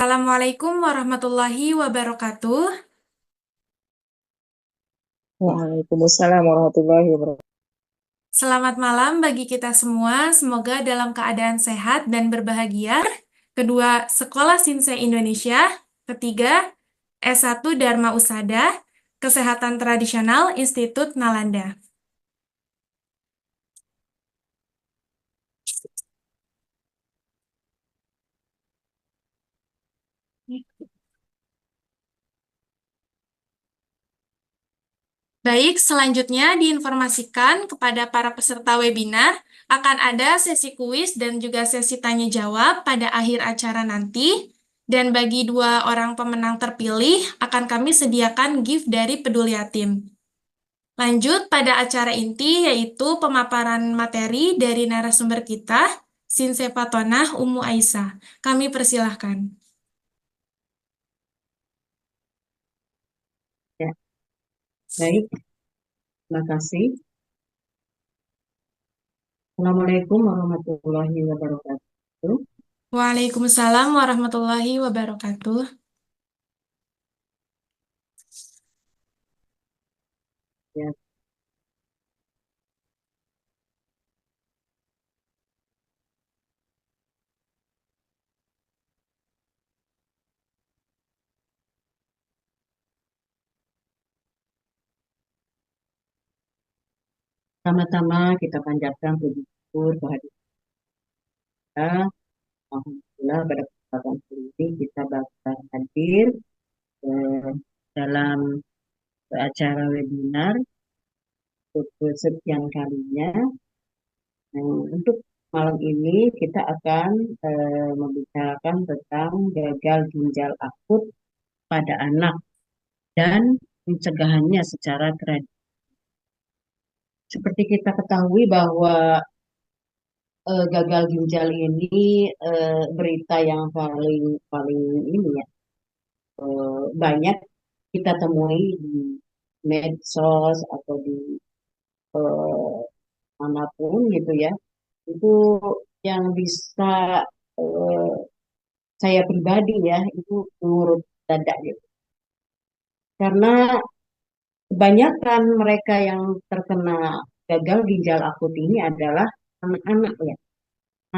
Assalamualaikum warahmatullahi wabarakatuh. Waalaikumsalam warahmatullahi wabarakatuh. Selamat malam bagi kita semua. Semoga dalam keadaan sehat dan berbahagia. Kedua, Sekolah Sinsei Indonesia. Ketiga, S1 Dharma Usada, Kesehatan Tradisional Institut Nalanda. Baik, selanjutnya diinformasikan kepada para peserta webinar akan ada sesi kuis dan juga sesi tanya jawab pada akhir acara nanti. Dan bagi dua orang pemenang terpilih akan kami sediakan gift dari Peduli Yatim. Lanjut pada acara inti yaitu pemaparan materi dari narasumber kita, Sinse Fatonah Umu Aisyah. Kami persilahkan. Ya, baik, terima kasih. Assalamualaikum warahmatullahi wabarakatuh. Waalaikumsalam warahmatullahi wabarakatuh. Ya, pertama-tama kita panjatkan puji syukur kehadiran kita. Alhamdulillah pada kesempatan kali ini kita bakal hadir eh, dalam acara webinar untuk kesekian kalinya. Untuk malam ini kita akan membicarakan tentang gagal ginjal akut pada anak dan pencegahannya secara tradisional. Seperti kita ketahui bahwa gagal ginjal ini berita yang paling paling ini ya banyak kita temui di medsos atau di eh, manapun gitu ya. Itu yang bisa eh, saya pribadi ya itu mengurut dada gitu. Karena kebanyakan mereka yang terkena gagal ginjal akut ini adalah anak-anak ya.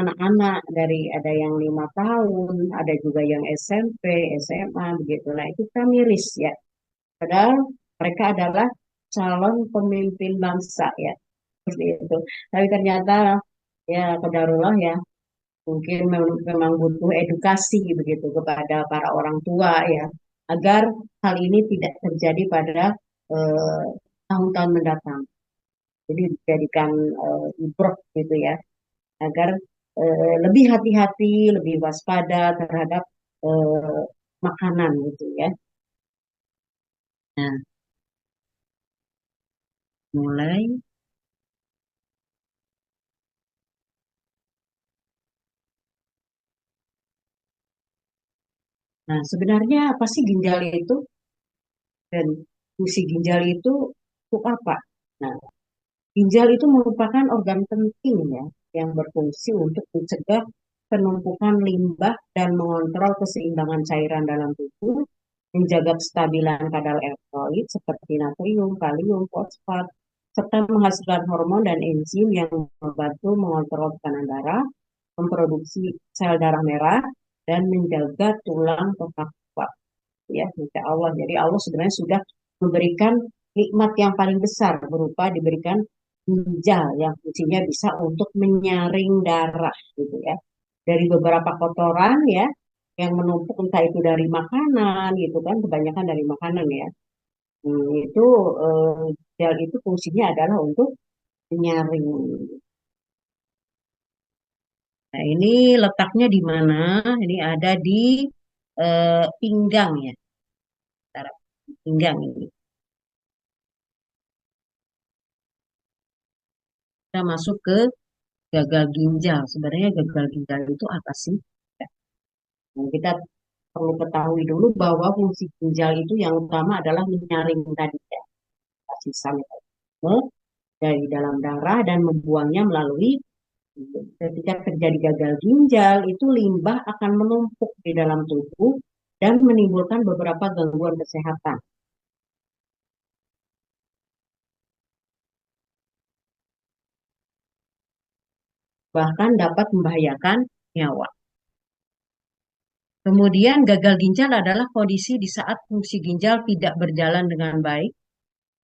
Anak-anak dari ada yang 5 tahun, ada juga yang SMP, SMA begitu. Nah itu kan miris ya. Padahal mereka adalah calon pemimpin bangsa ya, seperti itu. Tapi ternyata ya qadarullah ya, mungkin memang butuh edukasi begitu kepada para orang tua ya, agar hal ini tidak terjadi pada eh, tahun-tahun mendatang. Jadi dijadikan ibrah gitu ya, agar lebih hati-hati, lebih waspada terhadap eh, makanan gitu ya. Nah, mulai. Nah, sebenarnya apa sih ginjal itu dan fungsi ginjal itu untuk apa? Nah, ginjal itu merupakan organ penting ya yang berfungsi untuk mencegah penumpukan limbah dan mengontrol keseimbangan cairan dalam tubuh, menjaga kestabilan kadar elektrolit seperti natrium, kalium, fosfat, serta menghasilkan hormon dan enzim yang membantu mengontrol tekanan darah, memproduksi sel darah merah, dan menjaga tulang tetap kuat. Ya, insya Allah. Jadi Allah sebenarnya sudah memberikan nikmat yang paling besar berupa diberikan ginjal yang fungsinya bisa untuk menyaring darah gitu ya. Dari beberapa kotoran ya yang menumpuk entah itu dari makanan gitu kan, kebanyakan dari makanan ya. Itu ginjal itu fungsinya adalah untuk menyaring. Nah, ini letaknya di mana? Ini ada di pinggang ya, pinggang ini. Kita masuk ke gagal ginjal. Sebenarnya gagal ginjal itu apa sih? Nah, kita perlu ketahui dulu bahwa fungsi ginjal itu yang utama adalah menyaring tadi ya, sisa metabolisme dari dalam darah dan membuangnya melalui ketika terjadi gagal ginjal itu limbah akan menumpuk di dalam tubuh dan menimbulkan beberapa gangguan kesehatan. Bahkan dapat membahayakan nyawa. Kemudian gagal ginjal adalah kondisi di saat fungsi ginjal tidak berjalan dengan baik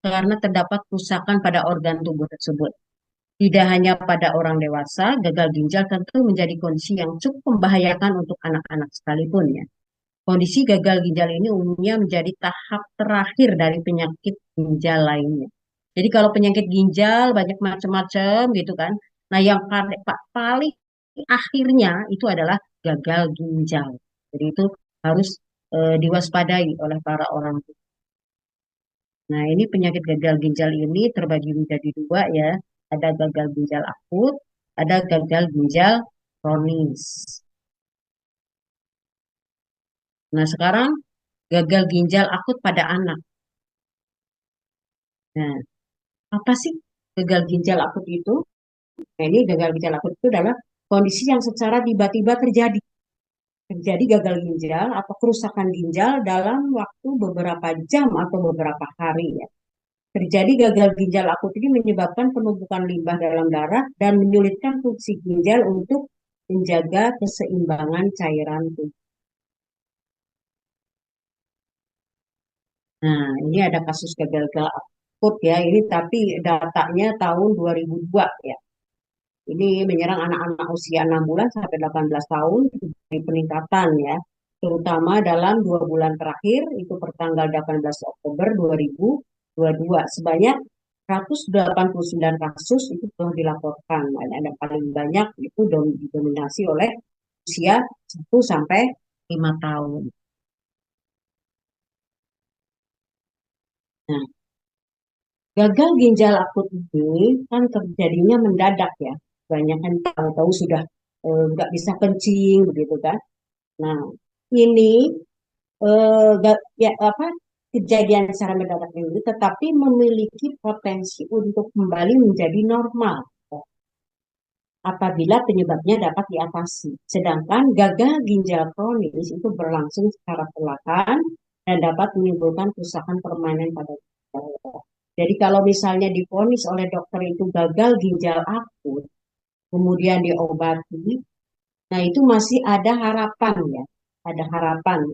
karena terdapat kerusakan pada organ tubuh tersebut. Tidak hanya pada orang dewasa, gagal ginjal tentu menjadi kondisi yang cukup membahayakan untuk anak-anak sekalipun ya. Kondisi gagal ginjal ini umumnya menjadi tahap terakhir dari penyakit ginjal lainnya. Jadi kalau penyakit ginjal banyak macam-macam gitu kan. Nah yang paling akhirnya itu adalah gagal ginjal. Jadi itu harus diwaspadai oleh para orang tua. Nah ini penyakit gagal ginjal ini terbagi menjadi dua ya. Ada gagal ginjal akut, ada gagal ginjal kronis. Nah sekarang gagal ginjal akut pada anak. Nah, apa sih gagal ginjal akut itu? Nah, ini gagal ginjal akut itu adalah kondisi yang secara tiba-tiba terjadi. Terjadi gagal ginjal atau kerusakan ginjal dalam waktu beberapa jam atau beberapa hari ya. Terjadi gagal ginjal akut ini menyebabkan penumpukan limbah dalam darah dan menyulitkan fungsi ginjal untuk menjaga keseimbangan cairan tubuh. Nah, ini ada kasus gagal akut ya. Ini tapi datanya tahun 2002 ya. Ini menyerang anak-anak usia 6 bulan sampai 18 tahun dari peningkatan ya. Terutama dalam 2 bulan terakhir, itu pertanggal 18 Oktober 2022. Sebanyak 189 kasus itu telah dilaporkan. Dan ada paling banyak itu didominasi oleh usia 1 sampai 5 tahun. Nah, gagal ginjal akut ini kan terjadinya mendadak ya. Banyak kan tahu-tahu sudah nggak bisa kencing begitu kan. Nah, ini ya apa kejadian secara mendadak ini tetapi memiliki potensi untuk kembali menjadi normal apabila penyebabnya dapat diatasi. Sedangkan gagal ginjal kronis itu berlangsung secara perlahan dan dapat menimbulkan kerusakan permanen pada ginjal. Jadi kalau misalnya divonis oleh dokter itu gagal ginjal akut, kemudian diobati, nah itu masih ada harapan ya, ada harapan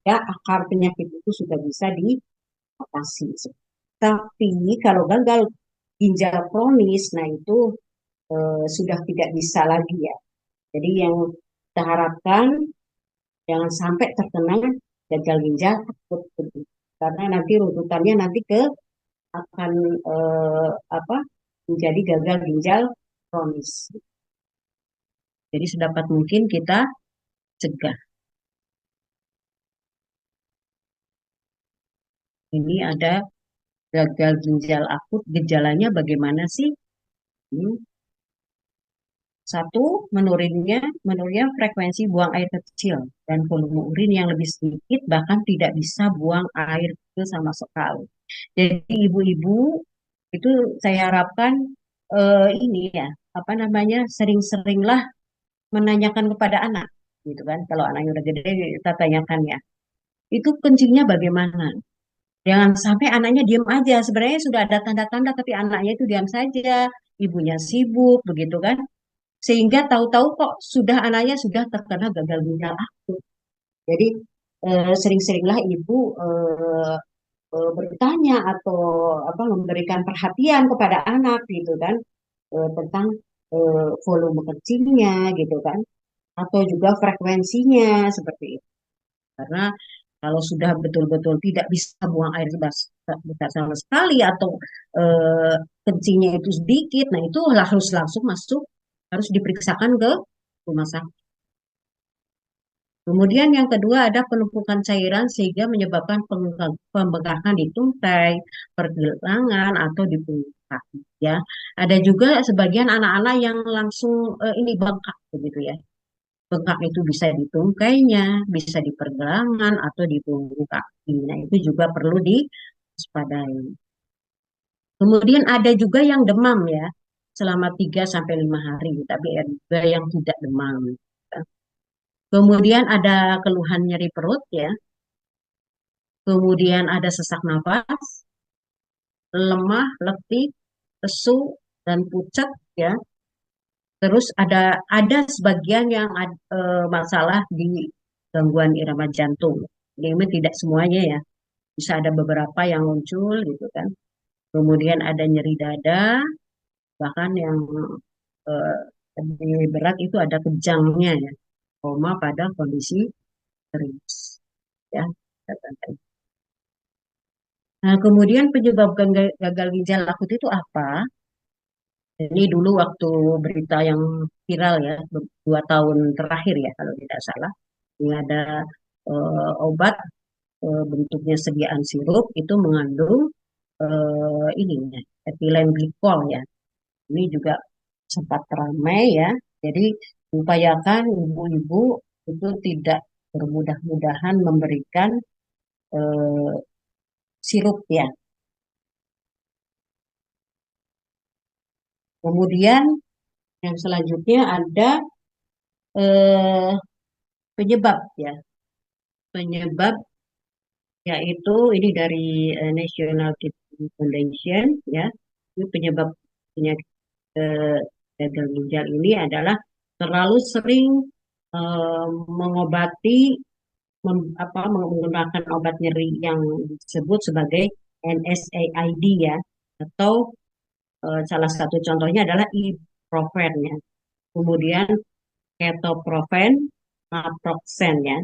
ya akar penyakit itu sudah bisa diatasi. Tapi kalau gagal ginjal kronis, nah itu sudah tidak bisa lagi ya. Jadi yang kita harapkan jangan sampai terkena gagal ginjal akut, karena nanti runtutannya nanti ke akan apa menjadi gagal ginjal kronis. Jadi sedapat mungkin kita cegah. Ini ada gagal ginjal akut, gejalanya bagaimana sih? Hmm. Satu, menurunnya frekuensi buang air kecil dan volume urin yang lebih sedikit, bahkan tidak bisa buang air kecil sama sekali. Jadi ibu-ibu itu saya harapkan ini ya, apa namanya, sering-seringlah menanyakan kepada anak, gitu kan? Kalau anaknya udah gede, kita tanyakan ya, itu kencingnya bagaimana? Jangan sampai anaknya diam aja. Sebenarnya sudah ada tanda-tanda, tapi anaknya itu diam saja, ibunya sibuk, begitu kan? Sehingga tahu-tahu kok sudah anaknya sudah terkena gagal ginjal akut. Jadi sering-seringlah ibu bertanya atau apa memberikan perhatian kepada anak gitu kan tentang volume kencingnya gitu kan atau juga frekuensinya seperti itu. Karena kalau sudah betul-betul tidak bisa buang air besar sama sekali atau kencingnya itu sedikit, nah itu harus langsung masuk, harus diperiksakan ke rumah sakit. Kemudian yang kedua ada penumpukan cairan sehingga menyebabkan pembengkakan di tungkai, pergelangan atau di punggung kaki. Ya, ada juga sebagian anak-anak yang langsung ini bengkak begitu ya. Bengkak itu bisa di tungkainya, bisa di pergelangan atau di punggung kaki. Nah, itu juga perlu diwaspadai. Kemudian ada juga yang demam ya, selama 3 sampai 5 hari, tapi ada juga yang tidak demam. Kemudian ada keluhan nyeri perut ya. kemudian ada sesak napas, lemah, letih, lesu, dan pucat ya. Terus ada sebagian yang masalah di gangguan irama jantung. Ini tidak semuanya ya, bisa ada beberapa yang muncul gitu kan. Kemudian ada nyeri dada, bahkan yang eh, lebih berat itu ada kejangnya ya, koma pada kondisi serius ya. Nah, kemudian penyebab gagal ginjal akut itu apa? Ini dulu waktu berita yang viral ya, 2 tahun terakhir ya kalau tidak salah. Ini ada obat bentuknya sediaan sirup itu mengandung ini ya, etilen glikol ya. Ini juga sempat ramai ya. Jadi upayakan ibu-ibu itu tidak bermudah-mudahan memberikan eh, sirup ya. Kemudian yang selanjutnya ada eh, penyebab ya. Penyebab yaitu ini dari National Kidney Foundation ya. Ini penyebab penyakit eh, gagal ginjal ini adalah terlalu sering mengobati menggunakan obat nyeri yang disebut sebagai NSAID ya, atau salah satu contohnya adalah ibuprofen ya. Kemudian ketoprofen, naproxen ya.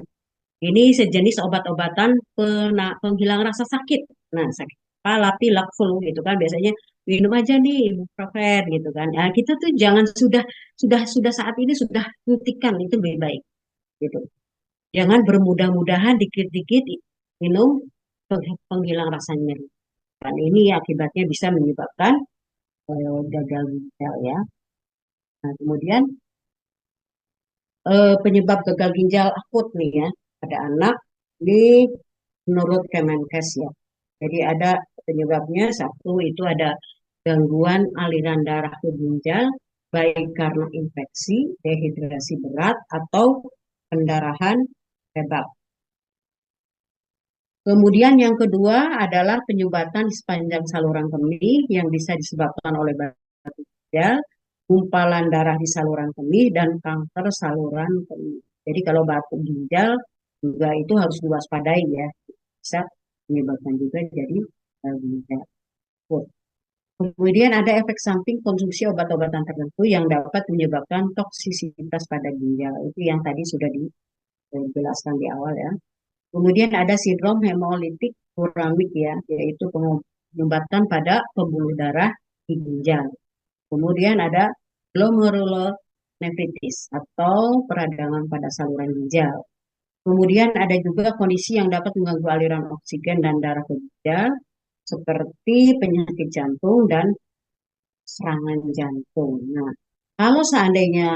Ini sejenis obat-obatan penghilang rasa sakit. Nah, sakit kepala, pilek, flu gitu kan biasanya minum aja nih ibuprofen gitu kan. Nah, kita tuh jangan sudah saat ini sudah hentikan itu lebih baik gitu. Jangan bermudah-mudahan dikit-dikit minum penghilang rasa nyeri. Dan ini akibatnya bisa menyebabkan gagal ginjal ya. Nah, kemudian penyebab gagal ginjal akut nih ya pada anak ini menurut Kemenkes ya. Jadi ada penyebabnya satu itu ada gangguan aliran darah ke ginjal baik karena infeksi, dehidrasi berat atau pendarahan hebat. Kemudian yang kedua adalah penyumbatan di sepanjang saluran kemih yang bisa disebabkan oleh batu ginjal, gumpalan darah di saluran kemih, dan kanker saluran kemih. Jadi kalau batu ginjal juga itu harus diwaspadai ya, bisa menyebabkan juga jadi ginjal akut. Kemudian ada efek samping konsumsi obat-obatan tertentu yang dapat menyebabkan toksisitas pada ginjal. Itu yang tadi sudah dijelaskan di awal ya. Kemudian ada sindrom hemolitik uramik ya, yaitu penyumbatan pada pembuluh darah di ginjal. Kemudian ada glomerulonefritis atau peradangan pada saluran ginjal. Kemudian ada juga kondisi yang dapat mengganggu aliran oksigen dan darah ke ginjal, seperti penyakit jantung dan serangan jantung. Nah, kalau seandainya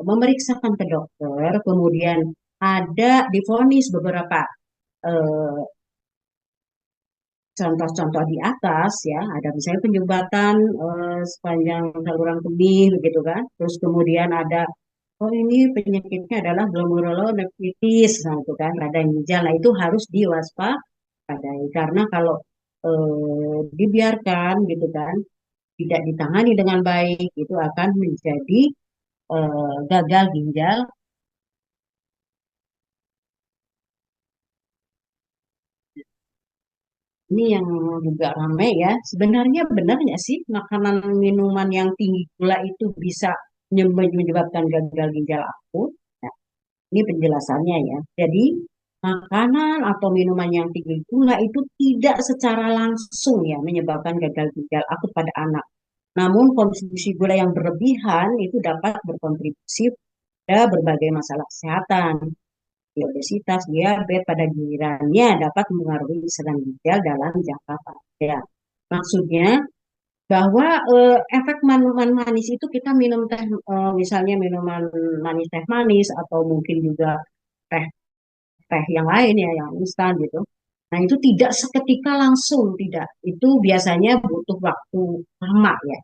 memeriksakan ke dokter, kemudian ada divonis beberapa eh, contoh-contoh di atas ya, ada misalnya penyumbatan sepanjang saluran kemih gitu kan. Terus kemudian ada oh ini penyakitnya adalah glomerulonefritis nah, itu kan radang ginjal. Nah, itu harus diwaspadai karena kalau dibiarkan gitu kan tidak ditangani dengan baik itu akan menjadi gagal ginjal. Ini yang juga ramai ya. Sebenarnya benar nggak sih makanan minuman yang tinggi gula itu bisa menyebabkan gagal ginjal akut? Nah, ini penjelasannya ya. Jadi makanan atau minuman yang tinggi gula itu tidak secara langsung ya menyebabkan gagal ginjal akut pada anak. Namun konsumsi gula yang berlebihan itu dapat berkontribusi pada berbagai masalah kesehatan obesitas, diabetes pada gilirannya dapat mempengaruhi kesehatan ginjal dalam jangka panjang. Maksudnya bahwa efek minuman manis itu kita minum teh, misalnya minuman manis teh manis atau mungkin juga teh teh yang lain ya, yang instan gitu. Nah itu tidak seketika langsung, tidak. Itu biasanya butuh waktu lama ya.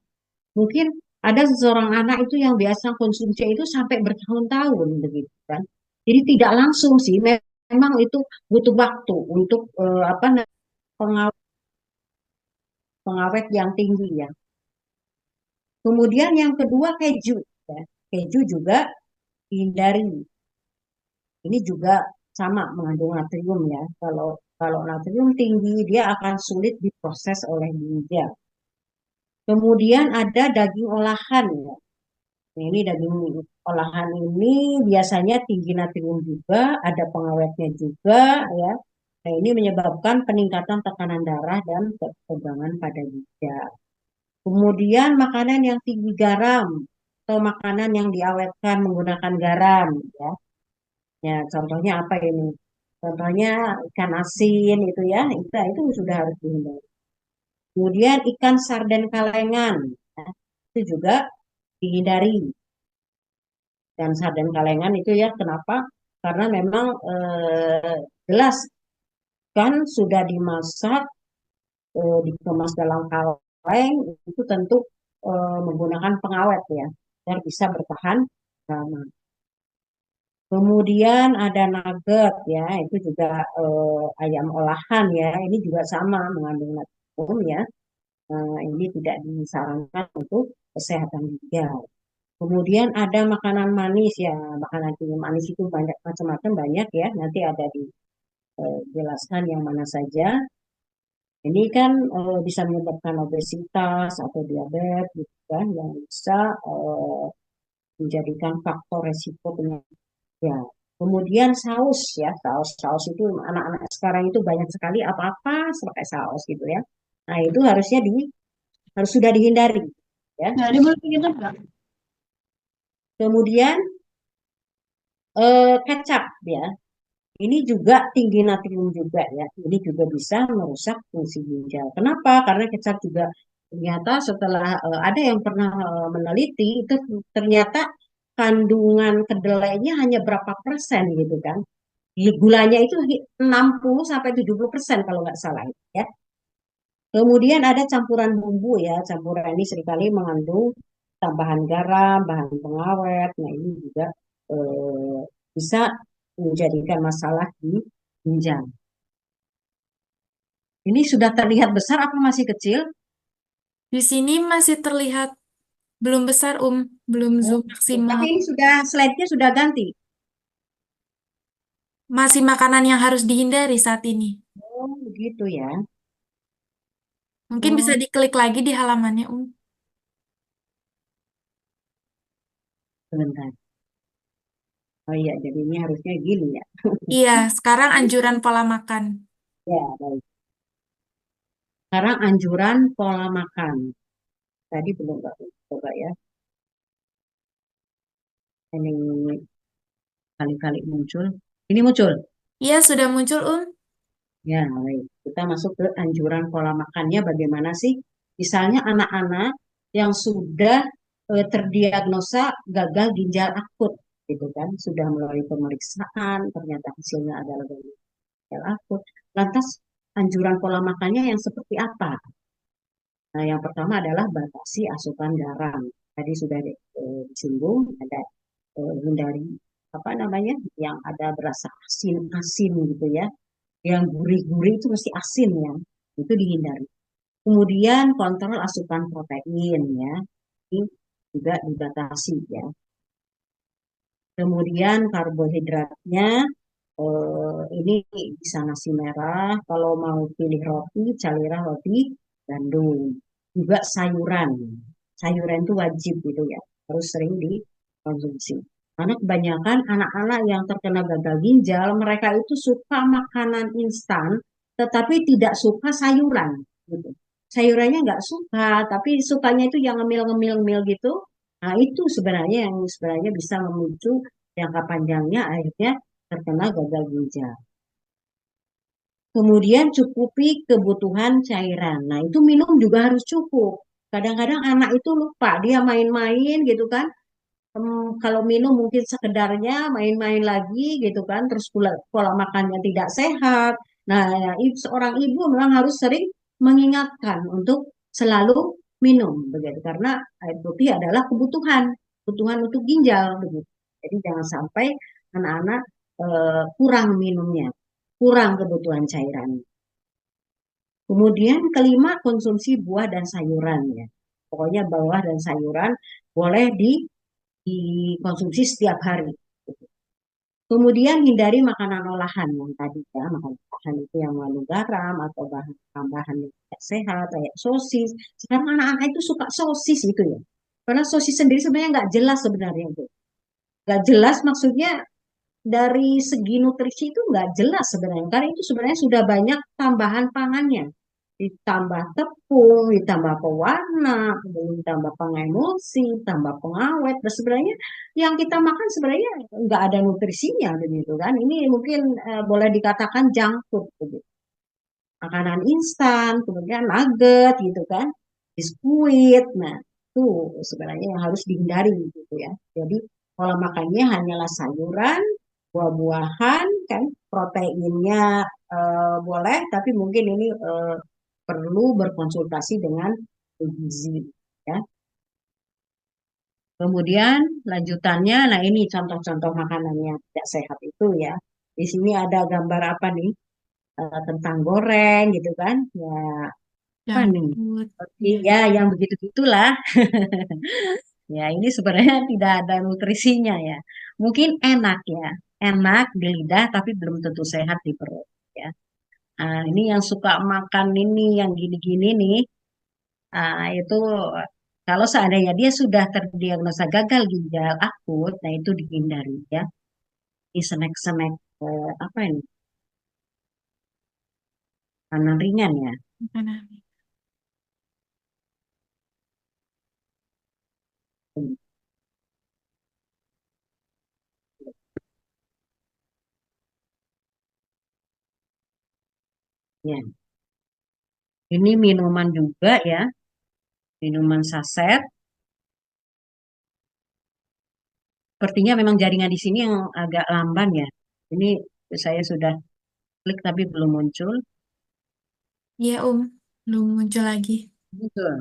Mungkin ada seseorang anak itu yang biasa konsumsi itu sampai bertahun-tahun begitu kan. Jadi tidak langsung sih. memang itu butuh waktu untuk apa pengawet, pengawet yang tinggi ya. Kemudian yang kedua keju, ya. Keju juga hindari. Ini juga sama mengandung natrium ya. Kalau kalau natrium tinggi dia akan sulit diproses oleh ginjal. Kemudian ada daging olahan ya. Nah, ini daging olahan ini biasanya tinggi natrium juga, ada pengawetnya juga ya. Nah, ini menyebabkan peningkatan tekanan darah dan ketegangan pada ginjal. Kemudian makanan yang tinggi garam atau makanan yang diawetkan menggunakan garam ya. Ya, contohnya apa ini? Contohnya ikan asin itu ya, itu sudah harus dihindari. Kemudian ikan sarden kalengan, ya, itu juga dihindari. Dan sarden kalengan itu ya, kenapa? Karena memang jelas kan sudah dimasak, dikemas dalam kaleng, itu tentu menggunakan pengawet ya, agar bisa bertahan lama. Kemudian ada nugget ya, itu juga ayam olahan ya, ini juga sama mengandung natrium ya. Ini tidak disarankan untuk kesehatan ginjal. Kemudian ada makanan manis ya, makanan manis itu banyak macam-macam banyak ya. Nanti ada dijelaskan yang mana saja. Ini kan bisa menyebabkan obesitas atau diabetes gitu kan, yang bisa menjadikan faktor resiko penyakit. Ya, kemudian saus ya, saus itu anak-anak sekarang itu banyak sekali apa-apa pakai saus gitu ya. Nah, itu harus sudah dihindari ya. Jadi boleh gitu nggak? Kemudian kecap ya. Ini juga tinggi natrium juga ya. Ini juga bisa merusak fungsi ginjal. Kenapa? Karena kecap juga ternyata setelah ada yang pernah meneliti itu ternyata kandungan kedelainya hanya berapa persen gitu kan. Gulanya itu 60 sampai 70% kalau nggak salah ya. Kemudian ada campuran bumbu ya. Campuran ini seringkali mengandung tambahan garam, bahan pengawet. Nah, ini juga eh, bisa menjadikan masalah di ginjal. Ini sudah terlihat besar apa masih kecil? Di sini masih terlihat belum besar, belum Oh, zoom tapi maksimal. ini sudah slide-nya sudah ganti. Masih makanan yang harus dihindari saat ini. Oh, begitu ya. Mungkin bisa Oh, diklik lagi di halamannya, sebentar. Oh iya, jadi ini harusnya gini ya. Iya, sekarang anjuran pola makan. Ya, baik. Sekarang anjuran pola makan. Tadi belum Mbak, coba ya. Ini kali-kali muncul. Ini muncul. Iya, sudah muncul, Ya, baik. Kita masuk ke anjuran pola makannya bagaimana sih? Misalnya anak-anak yang sudah terdiagnosa gagal ginjal akut, gitu kan? Sudah melalui pemeriksaan, ternyata hasilnya adalah gagal ginjal akut. Lantas anjuran pola makannya yang seperti apa? Nah, yang pertama adalah batasi asupan garam. Tadi sudah disinggung, ada hindari apa namanya, yang ada berasa asin-asin gitu ya, yang gurih-gurih itu mesti asin ya, itu dihindari. Kemudian kontrol asupan protein ya, ini juga dibatasi ya. Kemudian karbohidratnya ini bisa nasi merah, kalau mau pilih roti, caliran roti gandum. Juga sayuran. Sayuran itu wajib gitu ya, harus sering dikonsumsi. Karena kebanyakan anak-anak yang terkena gagal ginjal, mereka itu suka makanan instan, tetapi tidak suka sayuran. Gitu. Sayurannya nggak suka, tapi sukanya itu yang ngemil-ngemil gitu. Nah, itu sebenarnya yang sebenarnya bisa memicu jangka panjangnya akhirnya terkena gagal ginjal. Kemudian cukupi kebutuhan cairan. Nah, itu minum juga harus cukup. Kadang-kadang anak itu lupa, dia main-main gitu kan. Kalau minum mungkin sekedarnya main-main lagi gitu kan. Terus pola makannya tidak sehat. Nah, ya, seorang ibu memang harus sering mengingatkan untuk selalu minum begitu. Karena air putih adalah kebutuhan untuk ginjal begitu. Jadi jangan sampai anak-anak kurang minumnya, kurang kebutuhan cairannya. Kemudian kelima, konsumsi buah dan sayuran ya. Pokoknya buah dan sayuran boleh dikonsumsi setiap hari. Kemudian hindari makanan olahan yang tadi ya, makanan olahan itu yang mengandung garam atau bahan tambahan yang tidak sehat kayak sosis. Sekarang anak-anak itu suka sosis itu ya. Karena sosis sendiri sebenarnya nggak jelas sebenarnya itu. Nggak jelas maksudnya dari segi nutrisi itu nggak jelas sebenarnya. Karena itu sebenarnya sudah banyak tambahan pangannya. Ditambah tepung, ditambah pewarna, kemudian ditambah pengemulsi, ditambah pengawet. Dan sebenarnya yang kita makan sebenarnya nggak ada nutrisinya begitu kan. Ini mungkin boleh dikatakan junk food begitu. Makanan instan, kemudian nugget gitu kan, biskuit. Nah, itu sebenarnya yang harus dihindari gitu ya. Jadi pola makannya hanyalah sayuran, buah-buahan kan, proteinnya boleh, tapi mungkin ini perlu berkonsultasi dengan gizi ya. Kemudian lanjutannya, nah ini contoh-contoh makanan yang tidak sehat itu ya. Di sini ada gambar apa nih? Tentang goreng gitu kan? Ya apa Junk nih? food. Seperti Iya. ya yang begitu-gitulah. Ya ini sebenarnya tidak ada nutrisinya ya. Mungkin enak ya, enak di lidah tapi belum tentu sehat di perut ya. Nah, ini yang suka makan ini yang gini-gini nih. Itu kalau seandainya dia sudah terdiagnosa gagal ginjal akut, nah itu dihindari ya. Di snack-snack apa ini? Makanan ringan ya. Makanan. Ya, ini minuman juga ya, minuman saset. Sepertinya memang jaringan di sini yang agak lamban ya. Ini saya sudah klik tapi belum muncul. Iya, belum muncul lagi. Betul.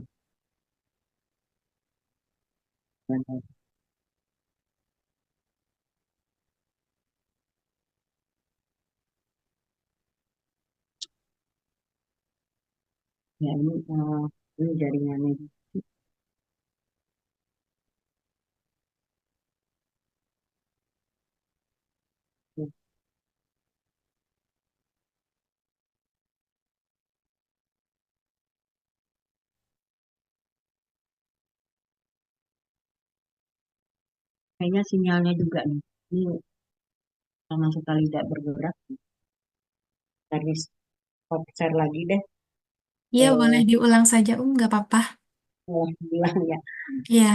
Ya ini jaringannya. Kayaknya sinyalnya juga nih. Ini sama sekali tidak bergerak. Dari stop share lagi deh. Iya, boleh Eh, diulang saja, nggak apa-apa. bilang ya. Iya,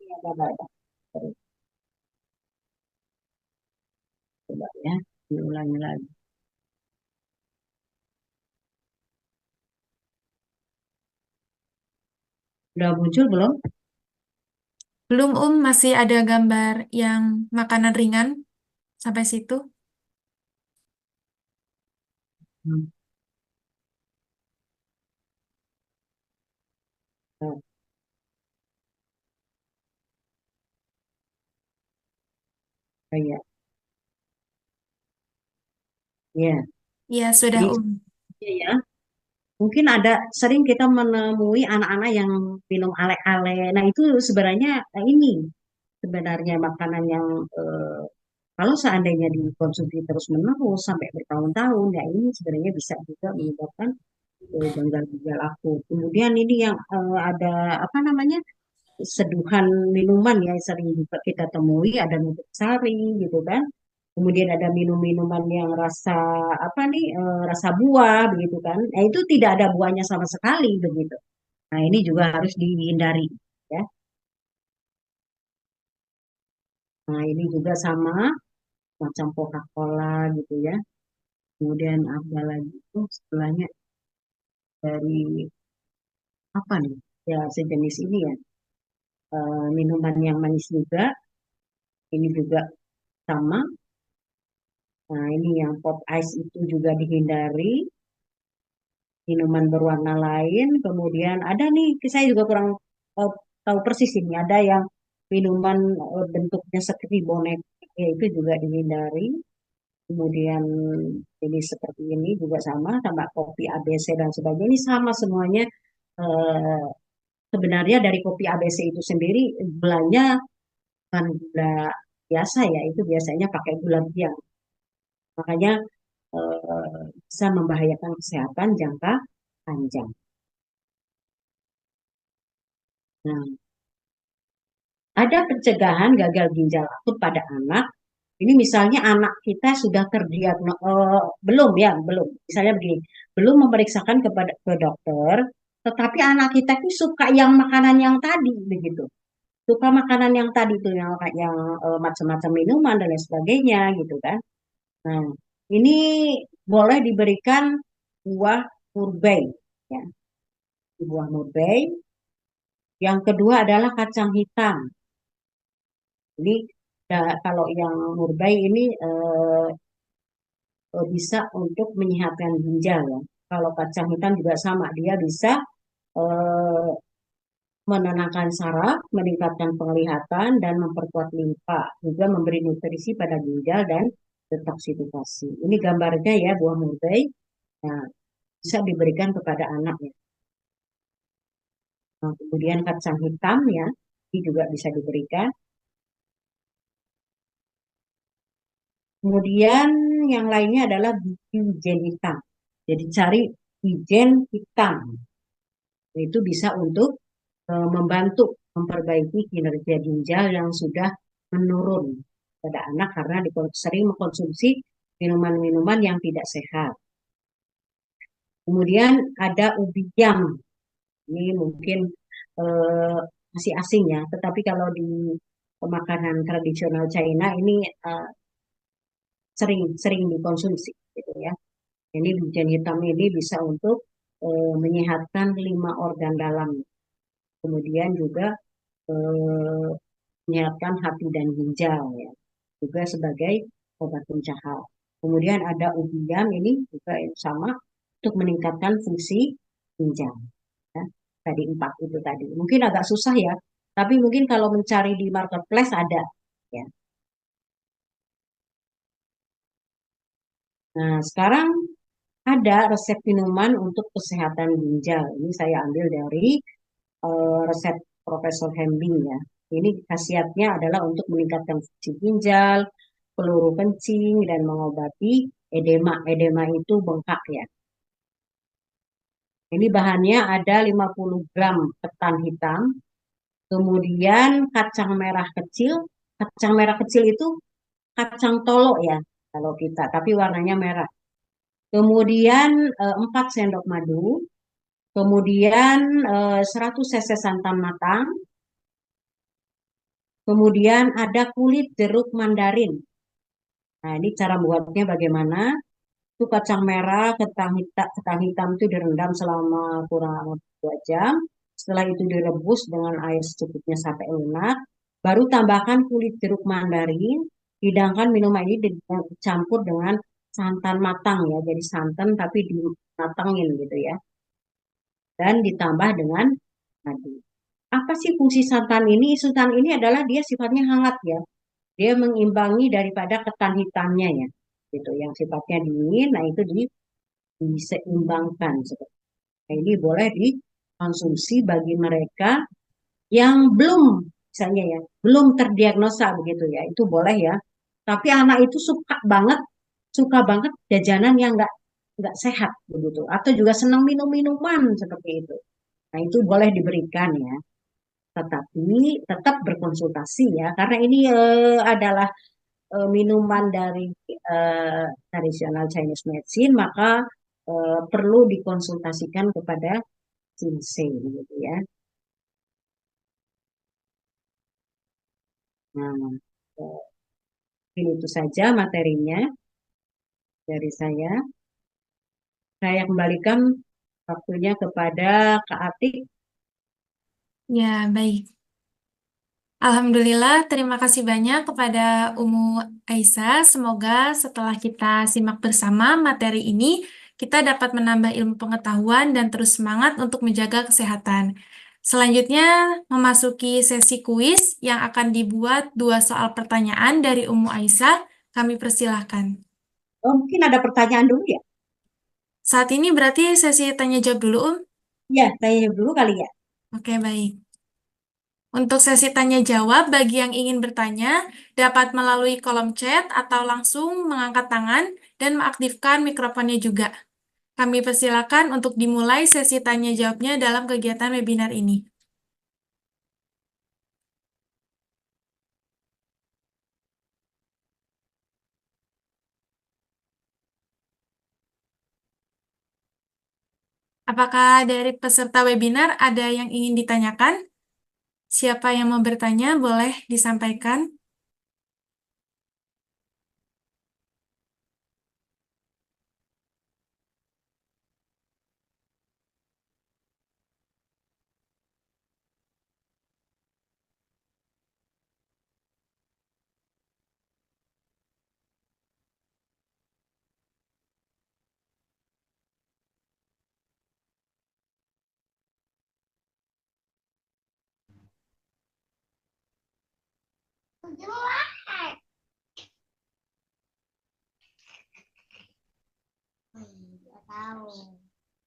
Ini ada. Terus coba ya, diulangi lagi. Udah muncul belum? belum, masih ada gambar yang makanan ringan sampai situ. Hmm. Oh, iya. Ya, Iya, sudah, ini ya. Mungkin ada sering kita menemui anak-anak yang minum ale-ale. Nah, itu sebenarnya ini sebenarnya makanan yang kalau seandainya dikonsumsi terus-menerus sampai bertahun-tahun, ya ini sebenarnya bisa juga menyebabkan gangguan ginjal akut. Kemudian ini yang ada apa namanya seduhan minuman ya sering juga kita temui ada nutrisari gitu kan. Kemudian ada minum-minuman yang rasa apa nih rasa buah begitu kan. Nah itu tidak ada buahnya sama sekali begitu. Nah ini juga harus dihindari ya. Nah ini juga sama macam Coca-Cola gitu ya. Kemudian apa lagi itu setelahnya dari apa nih ya sejenis ini ya minuman yang manis juga ini juga sama. Nah ini yang pop ice itu juga dihindari. Minuman berwarna lain. Kemudian ada nih, saya juga kurang eh, tahu persis ini. Ada yang minuman bentuknya seperti boneka, ya itu juga dihindari. kemudian ini seperti ini juga sama, tambah kopi ABC dan sebagainya. Ini sama semuanya. eh, Sebenarnya dari kopi ABC itu sendiri gulanya bukan gula biasa ya, itu biasanya pakai gula biang. Makanya bisa membahayakan kesehatan jangka panjang. Nah, ada pencegahan gagal ginjal akut pada anak. Ini misalnya anak kita sudah belum ya, belum. Misalnya begini, belum memeriksakan ke dokter, tetapi anak kita itu suka yang makanan yang tadi begitu. Suka makanan yang tadi tuh yang macam-macam minuman dan lain sebagainya gitu kan. Nah, ini boleh diberikan buah murbei ya, buah murbei. Yang kedua adalah kacang hitam. Ini kalau yang murbei ini bisa untuk menyehatkan ginjal ya. Kalau kacang hitam juga sama, dia bisa eh, menenangkan saraf, meningkatkan penglihatan, dan memperkuat limpa, juga memberi nutrisi pada ginjal dan detoksifikasi. Ini gambarnya ya buah murbei. Nah, bisa diberikan kepada anak ya. Nah, kemudian kacang hitam ya, ini juga bisa diberikan. Kemudian yang lainnya adalah biji wijen hitam. Jadi cari wijen hitam. Itu bisa untuk membantu memperbaiki kinerja ginjal yang sudah menurun pada anak karena sering mengkonsumsi minuman-minuman yang tidak sehat. Kemudian ada ubi yam. Ini mungkin eh, masih asing ya, tetapi kalau di makanan tradisional China ini sering dikonsumsi gitu ya. Ini wijen hitam ini bisa untuk menyehatkan 5 organ dalam. Kemudian juga eh, menyehatkan hati dan ginjal ya. Juga sebagai obat pencahar. Kemudian ada ubiam ini juga sama untuk meningkatkan fungsi ginjal. Ya. Tadi 4 itu tadi. Mungkin agak susah ya, tapi mungkin kalau mencari di marketplace ada. Ya. Nah, sekarang ada resep minuman untuk kesehatan ginjal. Ini saya ambil dari resep Profesor Hembing ya. Ini khasiatnya adalah untuk meningkatkan fungsi ginjal, peluru kencing, dan mengobati edema. Edema itu bengkak ya. Ini bahannya ada 50 gram ketan hitam, kemudian kacang merah kecil. Kacang merah kecil itu kacang tolo ya, kalau kita, tapi warnanya merah. Kemudian 4 sendok madu, kemudian 100 cc santan matang, kemudian ada kulit jeruk mandarin. Nah, ini cara buatnya bagaimana? Itu kacang merah, ketan hitam itu direndam selama kurang lebih 2 jam. Setelah itu direbus dengan air secukupnya sampai lunak. Baru tambahkan kulit jeruk mandarin. Hidangkan minuman ini dicampur dengan santan matang ya. Jadi santan tapi dimatangin gitu ya. Dan ditambah dengan madu. Apa sih fungsi santan ini? Santan ini adalah dia sifatnya hangat ya. Dia mengimbangi daripada ketan hitamnya ya. Gitu yang sifatnya dingin, nah itu diseimbangkan. Nah, ini boleh dikonsumsi bagi mereka yang belum, misalnya ya, belum terdiagnosa begitu ya, itu boleh ya. Tapi anak itu suka banget jajanan yang nggak sehat begitu, atau juga senang minum minuman seperti itu. Nah, itu boleh diberikan ya. Tetapi tetap berkonsultasi ya, karena ini adalah minuman dari tradisional Chinese medicine, maka perlu dikonsultasikan kepada ginseng gitu ya. Nah, eh, ini itu saja materinya dari saya. Saya kembalikan waktunya kepada Kak Atik. Ya, baik. Alhamdulillah, terima kasih banyak kepada Umu Aisyah. Semoga setelah kita simak bersama materi ini, kita dapat menambah ilmu pengetahuan dan terus semangat untuk menjaga kesehatan. Selanjutnya, memasuki sesi kuis yang akan dibuat 2 soal pertanyaan dari Umu Aisyah. Kami persilahkan. Oh, mungkin ada pertanyaan dulu ya? Saat ini berarti sesi tanya jawab dulu, Ya, tanya dulu kali ya. Oke, baik. Untuk sesi tanya jawab, bagi yang ingin bertanya, dapat melalui kolom chat atau langsung mengangkat tangan dan mengaktifkan mikrofonnya juga. Kami persilakan untuk dimulai sesi tanya jawabnya dalam kegiatan webinar ini. Apakah dari peserta webinar ada yang ingin ditanyakan? Siapa yang mau bertanya, boleh disampaikan.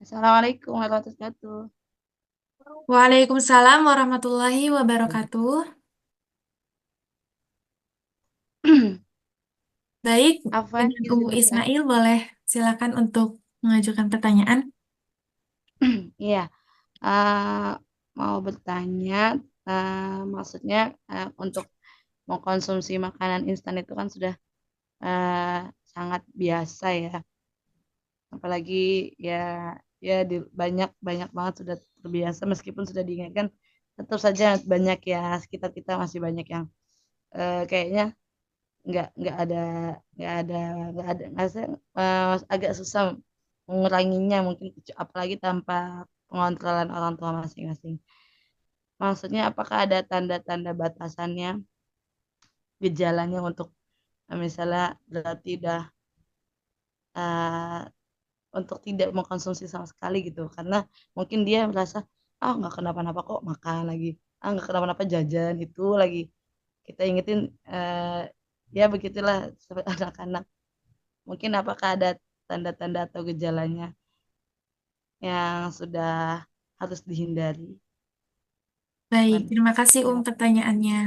Assalamualaikum warahmatullahi wabarakatuh. Waalaikumsalam warahmatullahi wabarakatuh. Baik, Afwan, dengan izin Umu bertanya. Ismail boleh silakan untuk mengajukan pertanyaan. Iya, eh, mau bertanya, maksudnya untuk mengkonsumsi makanan instan itu kan sudah eh, sangat biasa ya. Apalagi ya ya di, banyak banyak banget sudah terbiasa meskipun sudah diingatkan, tetap saja banyak ya sekitar kita masih banyak yang kayaknya nggak ada nggak ada nggak ada nggak sih, agak susah menguranginya mungkin apalagi tanpa pengontrolan orang tua masing-masing. Maksudnya apakah ada tanda-tanda batasannya, gejalanya untuk misalnya berarti udah eh, untuk tidak mengkonsumsi sama sekali gitu karena mungkin dia merasa ah nggak kenapa-napa kok makan lagi, ah nggak kenapa-napa jajan itu lagi, kita ingetin ya begitulah seperti anak-anak. Mungkin apakah ada tanda-tanda atau gejalanya yang sudah harus dihindari? Baik, Wan, terima kasih silakan. pertanyaannya.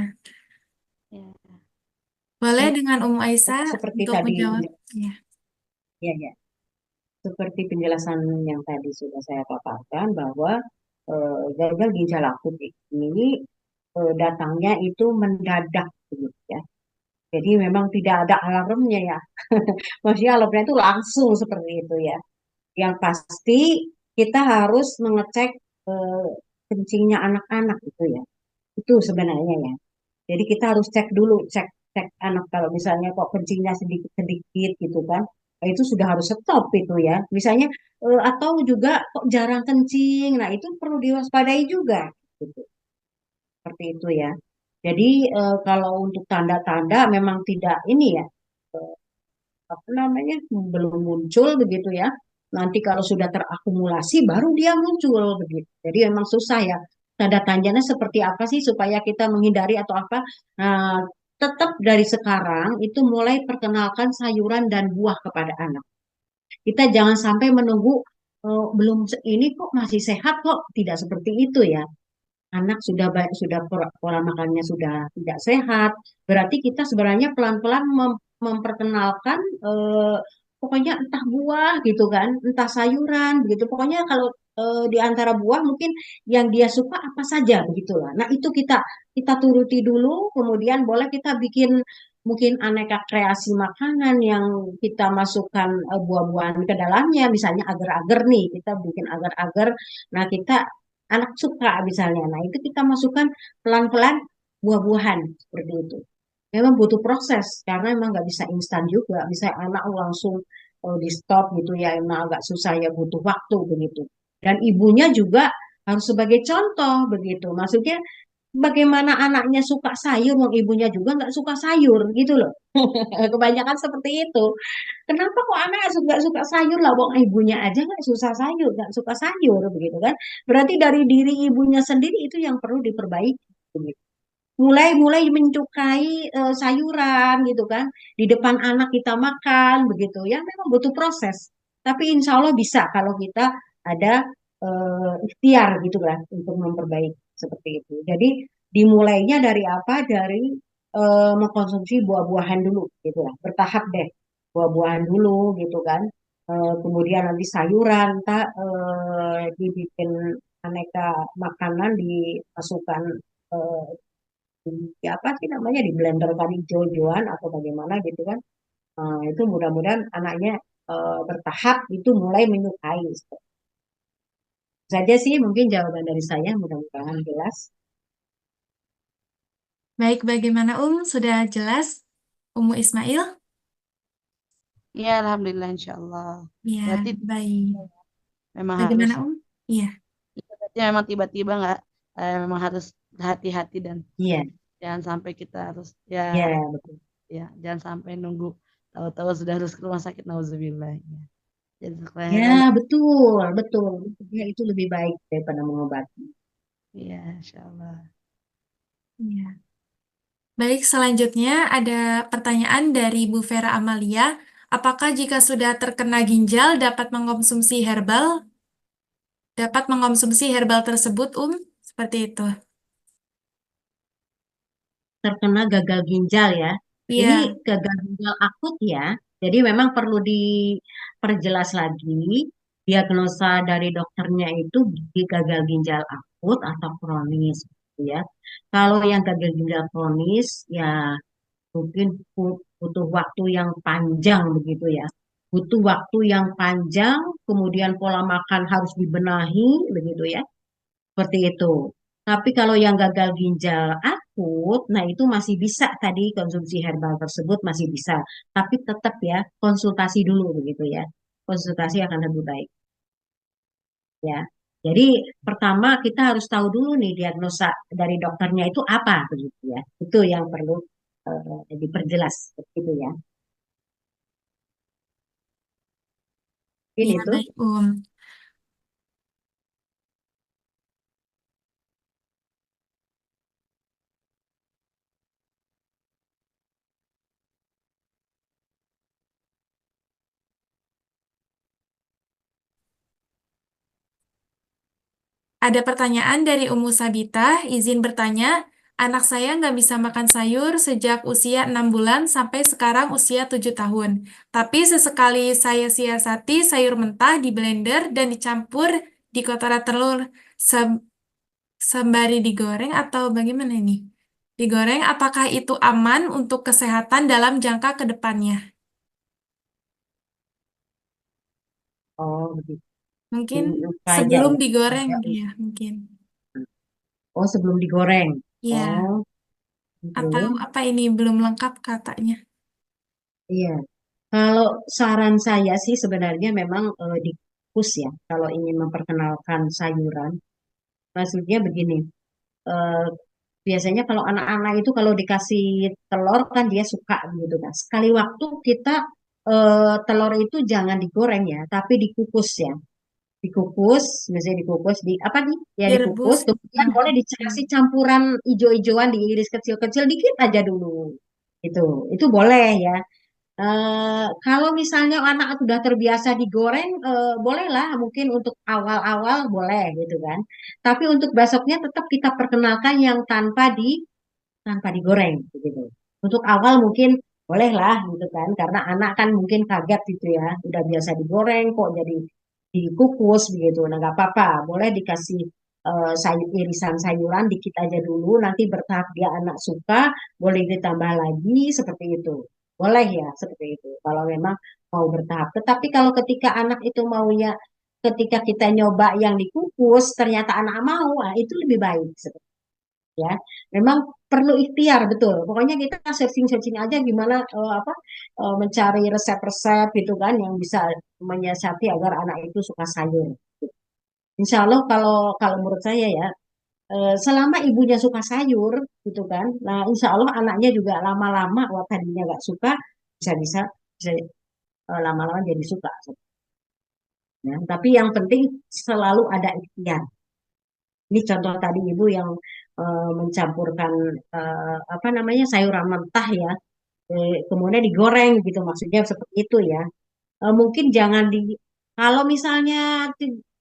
Ya. Boleh dengan Aisyah Seperti untuk tadi, menjawab? Ya. ya, ya, seperti penjelasan yang tadi sudah saya paparkan bahwa gagal ginjal akut ini datangnya itu mendadak, begitu ya. Jadi memang tidak ada alarmnya ya. Maksudnya alarmnya itu langsung seperti itu ya. Yang pasti kita harus mengecek eh, kencingnya anak-anak itu ya. Itu sebenarnya ya. Jadi kita harus cek dulu, cek cek anak kalau misalnya kok kencingnya sedikit-sedikit gitu kan. Nah, itu sudah harus stop itu ya. Misalnya atau juga kok jarang kencing. Nah, itu perlu diwaspadai juga gitu. Seperti itu ya. Jadi kalau untuk tanda-tanda memang tidak ini ya, eh, apa namanya, belum muncul begitu ya. Nanti kalau sudah terakumulasi baru dia muncul begitu. Jadi memang susah ya. Tanda tandanya seperti apa sih supaya kita menghindari atau apa? Nah, tetap dari sekarang itu mulai perkenalkan sayuran dan buah kepada anak. Kita jangan sampai menunggu belum ini kok masih sehat kok, tidak seperti itu ya. Anak sudah baik, sudah pola makannya sudah tidak sehat, berarti kita sebenarnya pelan-pelan memperkenalkan pokoknya entah buah gitu kan, entah sayuran begitu. Pokoknya kalau di antara buah mungkin yang dia suka apa saja begitulah. Nah, itu kita turuti dulu, kemudian boleh kita bikin mungkin aneka kreasi makanan yang kita masukkan buah-buahan ke dalamnya, misalnya agar-agar nih, kita bikin agar-agar. Nah, kita anak suka misalnya. Nah, itu kita masukkan pelan-pelan buah-buahan seperti itu. Memang butuh proses karena memang nggak bisa instan juga. Bisa anak langsung di stop gitu ya, emang agak susah ya, butuh waktu begitu. Dan ibunya juga harus sebagai contoh begitu. Maksudnya bagaimana anaknya suka sayur, wong ibunya juga nggak suka sayur gitu loh. Kebanyakan seperti itu. Kenapa kok anak nggak suka sayur lah? Wong ibunya aja nggak susah sayur, nggak suka sayur begitu kan? Berarti dari diri ibunya sendiri itu yang perlu diperbaiki. Begitu. mulai menyukai sayuran gitu kan. Di depan anak kita makan begitu ya, memang butuh proses. Tapi insya Allah bisa kalau kita ada ikhtiar gitu kan untuk memperbaiki seperti itu. Jadi dimulainya dari apa? Dari mengkonsumsi buah-buahan dulu gitu lah. Bertahap deh, buah-buahan dulu gitu kan. Kemudian nanti sayuran, entah dibikin aneka makanan dimasukkan eh, di apa sih namanya di blender tadi hijau-hijauan atau bagaimana gitu kan. Itu mudah-mudahan anaknya bertahap itu mulai menyukai. Saja sih mungkin jawaban dari saya, mudah-mudahan jelas. Baik, bagaimana Sudah jelas? Umu Ismail? Ya, alhamdulillah insya Allah. Ya, Berarti baik. memang harus, Bagaimana Iya, berarti memang tiba-tiba nggak, memang harus hati-hati dan Iya, jangan sampai kita harus ya iya betul. ya jangan sampai nunggu tahu-tahu sudah harus ke rumah sakit nauzubillah. Ya. Jadi Ya dan betul, betul. Ya, itu lebih baik daripada mengobati. ya insya Allah. iya. Baik, selanjutnya ada pertanyaan dari Bu Vera Amalia. Apakah jika sudah terkena ginjal dapat mengkonsumsi herbal tersebut, Seperti itu. Terkena gagal ginjal ya. Ini Iya, gagal ginjal akut ya. Jadi memang perlu diperjelas lagi diagnosa dari dokternya itu di gagal ginjal akut atau kronis gitu ya. Kalau yang gagal ginjal kronis ya mungkin butuh waktu yang panjang begitu ya. Butuh waktu yang panjang, kemudian pola makan harus dibenahi begitu ya. Seperti itu. Tapi kalau yang gagal ginjal akut, nah itu masih bisa tadi konsumsi herbal tersebut masih bisa. Tapi tetap ya konsultasi dulu begitu ya. Konsultasi akan lebih baik ya. Jadi pertama kita harus tahu dulu nih diagnosa dari dokternya itu apa begitu ya. Itu yang perlu diperjelas begitu ya. iya Ini tuh. baik, Ada pertanyaan dari Umu Sabita, izin bertanya, anak saya nggak bisa makan sayur sejak usia 6 bulan sampai sekarang usia 7 tahun. Tapi sesekali saya siasati sayur mentah di blender dan dicampur di kotoran telur se- sembari digoreng atau bagaimana ini? Digoreng, apakah itu aman untuk kesehatan dalam jangka ke depannya? Oh begitu. Mungkin Kayak sebelum ya. digoreng, Ada. ya mungkin. Oh sebelum digoreng. Ya, Oh, atau oke. apa ini belum lengkap katanya? Iya. Kalau saran saya sih sebenarnya memang dikukus ya. Kalau ingin memperkenalkan sayuran, maksudnya begini. eh, Biasanya kalau anak-anak itu kalau dikasih telur kan dia suka gitu kan. Sekali waktu kita telur itu jangan digoreng ya, tapi dikukus ya. Dikukus, misalnya dikukus di apa nih? Ya dikukus, Direbus. kemudian Hmm. boleh dikasih campuran ijo-ijoan diiris kecil-kecil dikit aja dulu. Itu boleh ya. Kalau misalnya anak sudah terbiasa digoreng, bolehlah mungkin untuk awal-awal boleh gitu kan. Tapi untuk besoknya tetap kita perkenalkan yang tanpa digoreng gitu. Untuk awal mungkin bolehlah gitu kan, karena anak kan mungkin kaget gitu ya, udah biasa digoreng kok jadi dikukus begitu. Nah nggak apa-apa, boleh dikasih irisan sayuran dikit aja dulu, nanti bertahap dia anak suka, boleh ditambah lagi seperti itu. Boleh ya seperti itu. Kalau memang mau bertahap. Tetapi kalau ketika anak itu maunya ketika kita nyoba yang dikukus ternyata anak mau, nah, itu lebih baik ya. Memang perlu ikhtiar betul. Pokoknya kita searching-searching aja gimana mencari resep-resep gitu kan yang bisa menyiasati agar anak itu suka sayur. Insya Allah kalau kalau menurut saya ya selama ibunya suka sayur gitu kan, nah insya Allah anaknya juga lama-lama wah tadinya nggak suka bisa-bisa bisa lama-lama jadi suka. Ya. Tapi yang penting selalu ada ikhtiar. Ini contoh tadi ibu yang mencampurkan apa namanya sayuran mentah ya, kemudian digoreng gitu, maksudnya seperti itu ya. Mungkin jangan kalau misalnya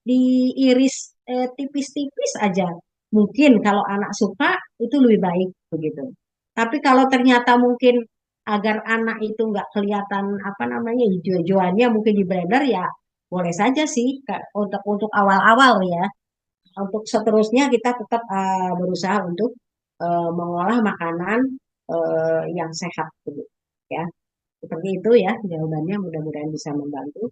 diiris tipis-tipis aja, mungkin kalau anak suka itu lebih baik begitu. Tapi kalau ternyata mungkin agar anak itu nggak kelihatan apa namanya hijau-hijauannya, mungkin di blender ya boleh saja sih untuk awal-awal ya. Untuk seterusnya kita tetap berusaha untuk mengolah makanan yang sehat begitu ya. Seperti itu ya jawabannya, mudah-mudahan bisa membantu.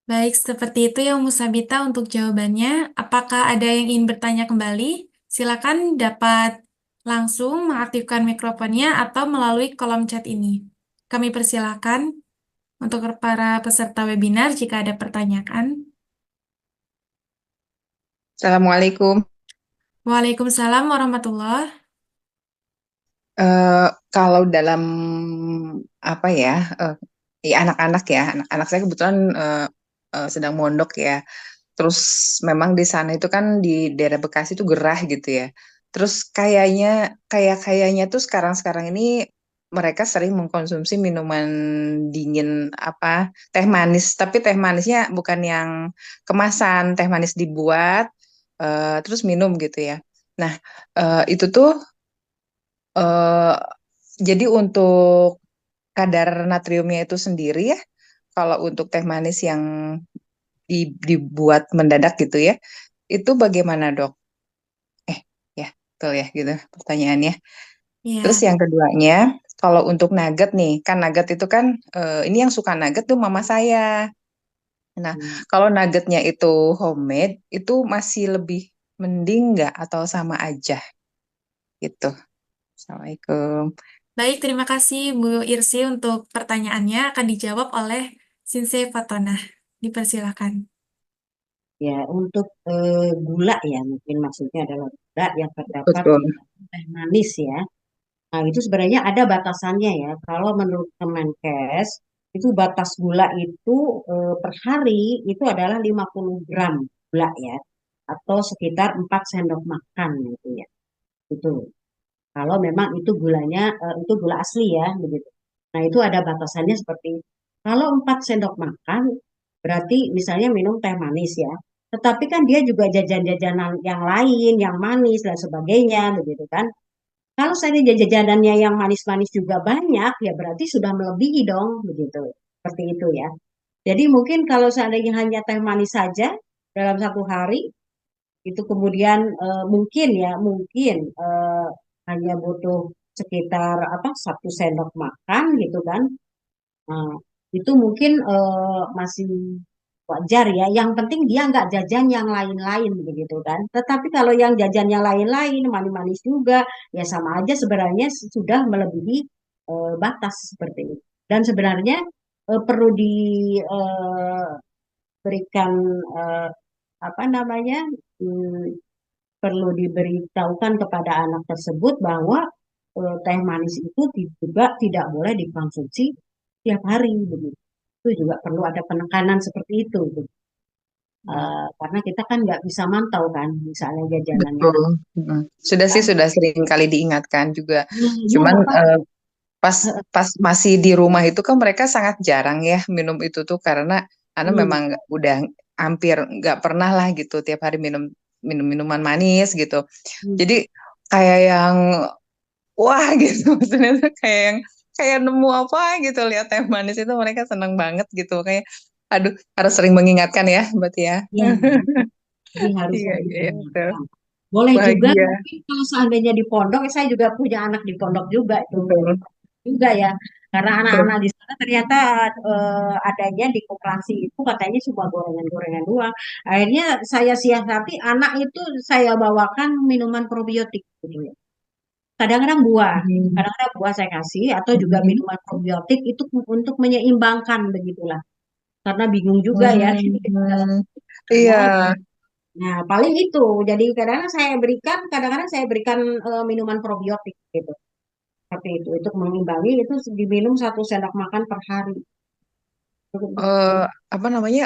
Baik, seperti itu ya Umu Sabita untuk jawabannya. Apakah ada yang ingin bertanya kembali? Silakan dapat langsung mengaktifkan mikrofonnya atau melalui kolom chat ini. Kami persilakan untuk para peserta webinar jika ada pertanyaan. Assalamualaikum. Waalaikumsalam warahmatullahi. Kalau dalam apa ya, anak-anak ya, anak-anak saya kebetulan sedang mondok ya. Terus memang di sana itu kan di daerah Bekasi itu gerah gitu ya. Terus kayaknya tuh sekarang-sekarang ini mereka sering mengkonsumsi minuman dingin apa teh manis, tapi teh manisnya bukan yang kemasan, teh manis dibuat terus minum gitu ya. Nah, itu tuh eh, jadi untuk kadar natriumnya itu sendiri ya, kalau untuk teh manis yang dibuat mendadak gitu ya, itu bagaimana dok? Eh, ya, betul ya gitu pertanyaannya. Terus Ya, yang keduanya, kalau untuk nugget nih, kan nugget itu kan, ini yang suka nugget tuh mama saya. Nah, Hmm. kalau nuggetnya itu homemade, itu masih lebih mending nggak atau sama aja gitu? Assalamualaikum. baik, terima kasih Bu Irsi untuk pertanyaannya akan dijawab oleh Sinsei Fatona. Dipersilakan. Ya, untuk gula ya, mungkin maksudnya adalah gula yang terdapat di Betul. dalam teh manis ya. Nah, itu sebenarnya ada batasannya ya. Kalau menurut Kemenkes, itu batas gula itu per hari itu adalah 50 gram gula ya. Atau sekitar 4 sendok makan gitu ya. Itu. Kalau memang itu gulanya, itu gula asli ya, begitu. Nah, itu ada batasannya seperti itu. Kalau 4 sendok makan, berarti misalnya minum teh manis ya. Tetapi kan dia juga jajan-jajanan yang lain, yang manis dan sebagainya, begitu kan. Kalau saya jajanannya yang manis-manis juga banyak, ya berarti sudah melebihi dong, begitu. Seperti itu ya. Jadi mungkin kalau seandainya hanya teh manis saja dalam satu hari, itu kemudian mungkin ya, mungkin hanya butuh sekitar apa 1 sendok makan gitu kan. Nah, itu mungkin masih wajar ya. Yang penting dia nggak jajan yang lain-lain begitu kan. Tetapi kalau yang jajan yang lain-lain, manis-manis juga, ya sama aja sebenarnya sudah melebihi batas seperti itu. Dan sebenarnya perlu diberikan apa namanya, hmm, perlu diberitahukan kepada anak tersebut bahwa teh manis itu juga tidak boleh dikonsumsi tiap hari begitu. Itu juga perlu ada penekanan seperti itu. Gitu. Karena kita kan nggak bisa mantau kan, misalnya jajanannya. Betul. Mm. Sudah sih Kan? sudah sering kali diingatkan juga. Ya Cuman nggak apa-apa. pas pas masih di rumah itu kan mereka sangat jarang ya minum itu tuh karena Hmm, memang udah hampir nggak pernah lah gitu tiap hari minum minum minuman manis gitu. hmm, Jadi kayak yang wah gitu maksudnya tuh kayak nemu apa gitu lihat teh manis itu mereka seneng banget gitu kayak aduh harus sering mengingatkan ya berarti ya. ya, jadi harus Iya sering iya iya betul. diingatkan. Boleh juga Bahagia mungkin kalau seandainya di pondok, saya juga punya anak di pondok juga itu betul juga ya. Karena betul. anak-anak di sana ternyata adanya di koperasi itu katanya cuma gorengan-gorengan doang. Akhirnya saya siasati anak itu saya bawakan minuman probiotik gitu ya. Kadang-kadang buah, Hmm. kadang-kadang buah saya kasih atau juga Hmm. minuman probiotik itu untuk menyeimbangkan begitulah. Karena bingung juga ya. Hmm. Iya, Karena nah, paling itu. Jadi kadang-kadang saya berikan, minuman probiotik gitu. Seperti itu. Untuk mengimbangi itu diminum 1 sendok makan per hari. eh, apa namanya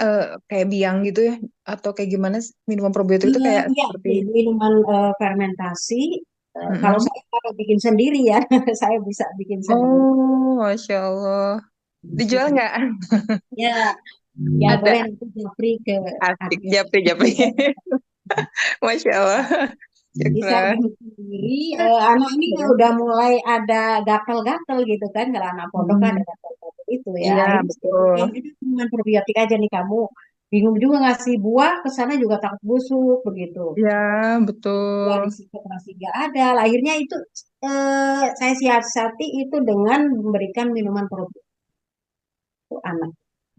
kayak biang gitu ya atau kayak gimana sih? Minuman probiotik itu kayak Iya, seperti minuman fermentasi. Kalau Mm-mm. saya kalau bikin sendiri ya, saya bisa bikin sendiri. Oh, Masya Allah. Dijual nggak? Ya, ya Ada. boleh nanti japri ke Asik, adik. japri, japri. Masya Allah. Bisa Syukran. bikin sendiri. Anak ini kan udah mulai ada gatal-gatal gitu kan. Kalau anak pondok kan ada Hmm. gatal-gatal itu ya. Iya, Akhirnya saya betul. berikan ini cuma probiotik aja nih kamu. Bingung juga ngasih buah ke sana juga takut busuk begitu. Iya, Ya betul. risiko masih nggak ada. Akhirnya itu saya siasati itu dengan memberikan minuman probiotik untuk anak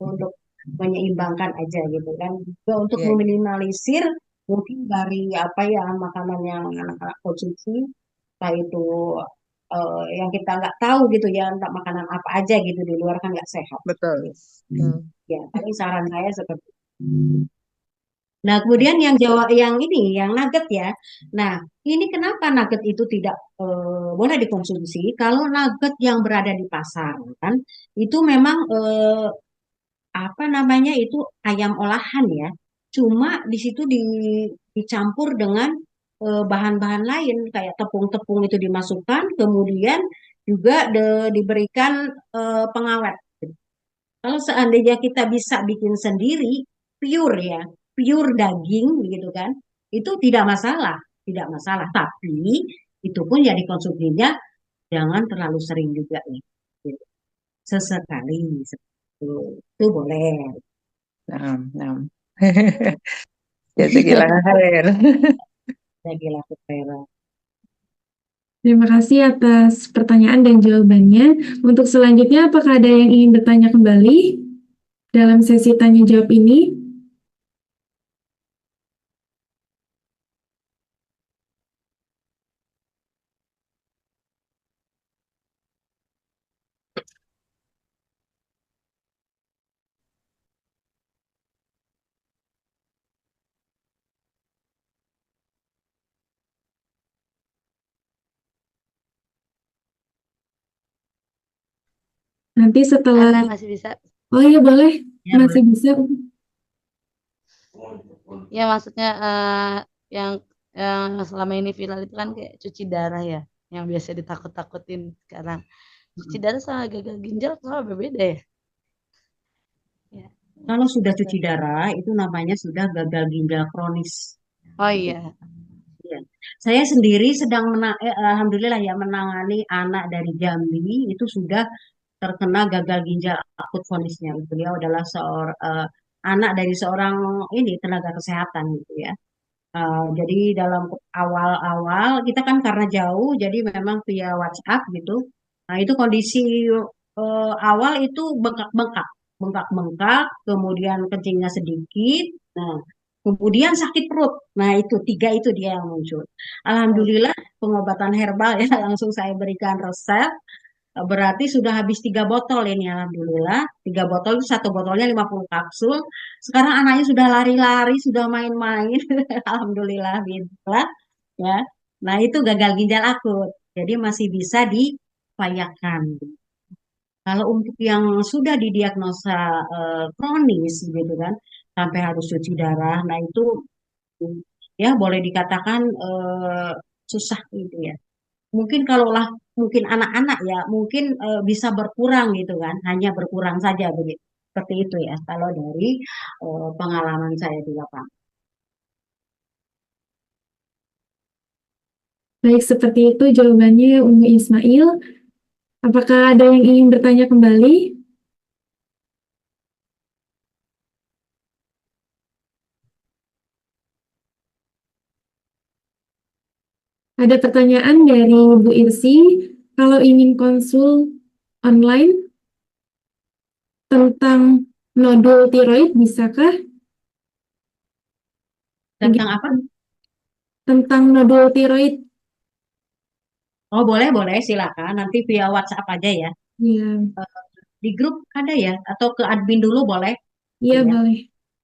untuk menyeimbangkan aja gitu kan. Juga untuk Iya, iya. meminimalisir mungkin dari apa ya makanan yang anak-anak konsumsi, entah itu yang kita nggak tahu gitu ya, entah makanan apa aja gitu di luar kan nggak sehat. Betul. Hmm. Ya, paling saran saya seperti itu. Nah, kemudian yang Jawa yang ini, yang nugget ya. Nah, ini kenapa nugget itu tidak boleh dikonsumsi? Kalau nugget yang berada di pasaran itu memang apa namanya itu ayam olahan ya. Cuma di situ dicampur dengan bahan-bahan lain kayak tepung-tepung itu dimasukkan, kemudian juga diberikan pengawet. Kalau seandainya kita bisa bikin sendiri, pure ya, pure daging gitu kan, itu tidak masalah, tidak masalah. Tapi itu pun ya dikonsumsinya jangan terlalu sering juga ya. Gitu. Sesekali seperti itu boleh. Nah, nah. Jazakillah khair. Lagi laku perak. Terima kasih atas pertanyaan dan jawabannya. Untuk selanjutnya, apakah ada yang ingin bertanya kembali dalam sesi tanya jawab ini? Nanti setelah, Ana masih bisa. oh iya boleh, Ya masih boleh. bisa. Ya maksudnya yang yang selama ini viral itu kan kayak cuci darah ya, yang biasa ditakut-takutin sekarang. Cuci darah sama gagal ginjal sama berbeda ya? Ya, Kalau sudah bisa. cuci darah, itu namanya sudah gagal ginjal kronis. Oh iya. Ya. Saya sendiri sedang alhamdulillah ya menangani anak dari Jambi itu sudah terkena gagal ginjal akut vonisnya. Beliau adalah seorang anak dari seorang ini tenaga kesehatan gitu ya. Jadi dalam awal-awal kita kan karena jauh, jadi memang via WhatsApp gitu. Nah itu kondisi awal itu bengkak-bengkak, bengkak-bengkak, kemudian kencingnya sedikit. Nah kemudian sakit perut. Nah itu tiga itu dia yang muncul. Oh, Alhamdulillah pengobatan herbal ya langsung saya berikan resep. Berarti sudah habis 3 botol ini alhamdulillah. 3 botol itu satu botolnya 50 kapsul. Sekarang anaknya sudah lari-lari, sudah main-main. Alhamdulillah, bismillah. Ya. Nah itu gagal ginjal akut. Jadi masih bisa diupayakan. Kalau untuk yang sudah didiagnosa kronis gitu kan, sampai harus cuci darah, nah itu ya boleh dikatakan susah gitu ya. Mungkin kalaulah mungkin anak-anak ya mungkin bisa berkurang gitu kan hanya berkurang saja begitu seperti itu ya kalau dari pengalaman saya di lapangan. Baik, seperti itu jawabannya Umi Ismail. Apakah ada yang ingin bertanya kembali? Ada pertanyaan dari Bu Irsi. Kalau ingin konsul online tentang nodul tiroid, bisakah? Tentang apa? Tentang nodul tiroid. Oh boleh boleh silakan nanti via WhatsApp aja ya. Ya, Di grup ada ya atau ke admin dulu boleh iya ya. boleh.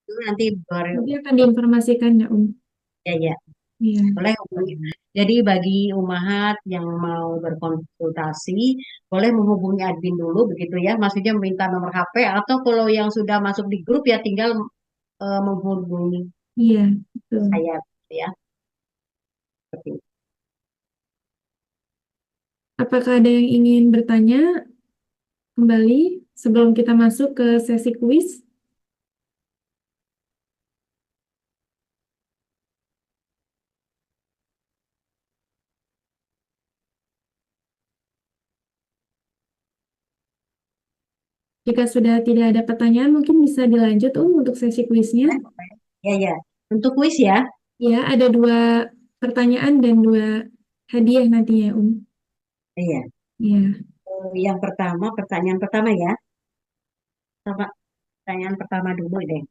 Itu nanti baru Nanti akan diinformasikan ya, Om. ya ya. Iya. Boleh hubungi. Jadi bagi umahat yang mau berkonsultasi, boleh menghubungi admin dulu begitu ya. Maksudnya minta nomor HP atau kalau yang sudah masuk di grup ya tinggal menghubungi Iya, betul. saya gitu ya. Seperti itu. Apakah ada yang ingin bertanya kembali sebelum kita masuk ke sesi kuis? Jika sudah tidak ada pertanyaan, mungkin bisa dilanjut untuk sesi kuisnya. Ya ya. Untuk kuis ya. Ya, ada 2 pertanyaan dan 2 hadiah nantinya, Iya. Ya, Yang pertama, pertanyaan pertama ya. Pertanyaan pertama dulu deh.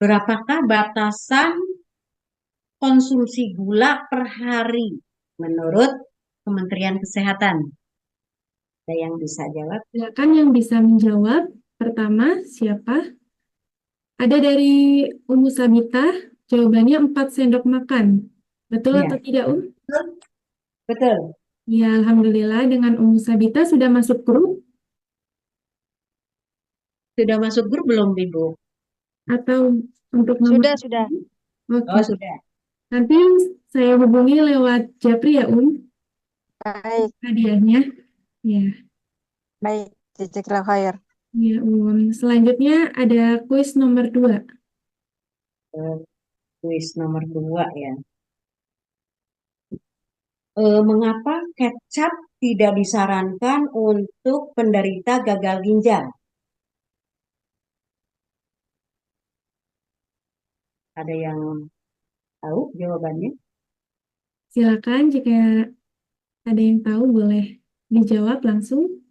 Berapakah batasan konsumsi gula per hari menurut Kementerian Kesehatan? Ada yang bisa jawab? silakan yang bisa menjawab. Pertama, siapa? Ada dari Sabita, jawabannya 4 sendok makan. Betul Iya. atau tidak, Betul. Betul. Ya, Alhamdulillah dengan Sabita sudah masuk grup Sudah masuk grup belum, Ibu? atau untuk nomor. Sudah. Oke, Oh, sudah. nanti saya hubungi lewat Japri ya, Baik, hadiahnya. Ya, baik. Jazakallah khair. ya, Selanjutnya ada kuis nomor 2. Eh, Kuis nomor 2 ya. Mengapa kecap tidak disarankan untuk penderita gagal ginjal? Ada yang tahu jawabannya? Silakan jika ada yang tahu boleh dijawab langsung.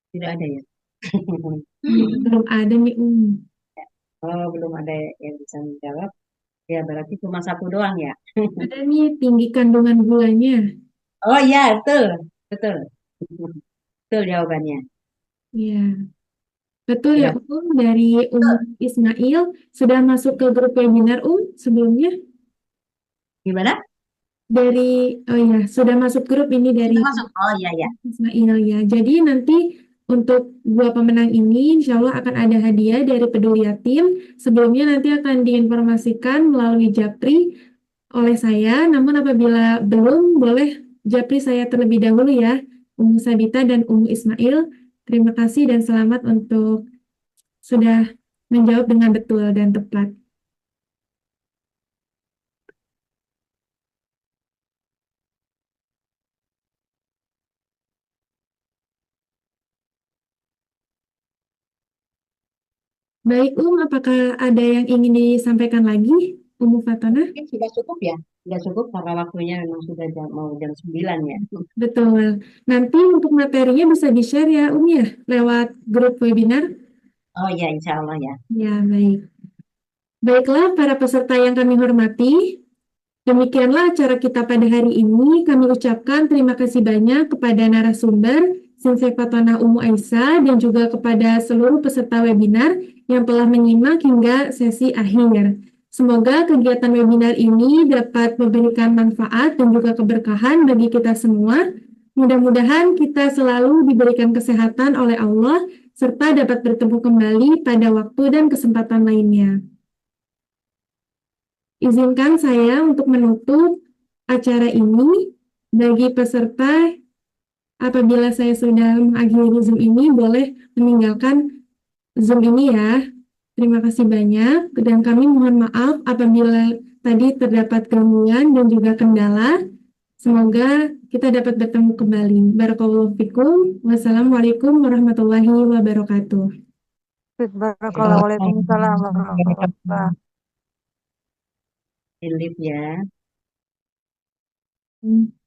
Tidak ada ya? Belum ada nih, Oh, belum ada yang bisa menjawab. Ya, berarti cuma satu doang ya. Ada nih tinggi kandungan gulanya. Oh iya, betul. Betul. Betul jawabannya. Ya, betul ya, Sudah. dari Ismail sudah masuk ke grup webinar, sebelumnya. Gimana? Oh ya, sudah masuk grup ini dari Sudah masuk. Oh iya, ya. Ismail ya. Jadi nanti untuk 2 pemenang ini insya Allah akan ada hadiah dari Peduli Yatim. Sebelumnya nanti akan diinformasikan melalui Japri oleh saya. Namun apabila belum, boleh Japri saya terlebih dahulu ya. Sabita dan Ismail. Terima kasih dan selamat untuk sudah menjawab dengan betul dan tepat. Baik, apakah ada yang ingin disampaikan lagi, Fatona? Mungkin sudah cukup ya. Sudah cukup karena waktunya memang sudah mau jam 9 ya. Betul. Nanti untuk materinya bisa di-share ya, ya, lewat grup webinar. Oh iya, insya Allah ya. Ya, baik. Baiklah, para peserta yang kami hormati, demikianlah acara kita pada hari ini. Kami ucapkan terima kasih banyak kepada narasumber, Sensei Fatona Aisyah, dan juga kepada seluruh peserta webinar yang telah menyimak hingga sesi akhir. Semoga kegiatan webinar ini dapat memberikan manfaat dan juga keberkahan bagi kita semua. Mudah-mudahan kita selalu diberikan kesehatan oleh Allah, serta dapat bertemu kembali pada waktu dan kesempatan lainnya. Izinkan saya untuk menutup acara ini. Bagi peserta, apabila saya sudah mengakhiri Zoom ini, boleh meninggalkan Zoom ini ya. Terima kasih banyak, dan kami mohon maaf apabila tadi terdapat gangguan dan juga kendala. Semoga kita dapat bertemu kembali. Barakallahu fikum. Wassalamualaikum warahmatullahi wabarakatuh. Barakallahu. Waalaikumsalam warahmatullahi. Live ya. Hmm.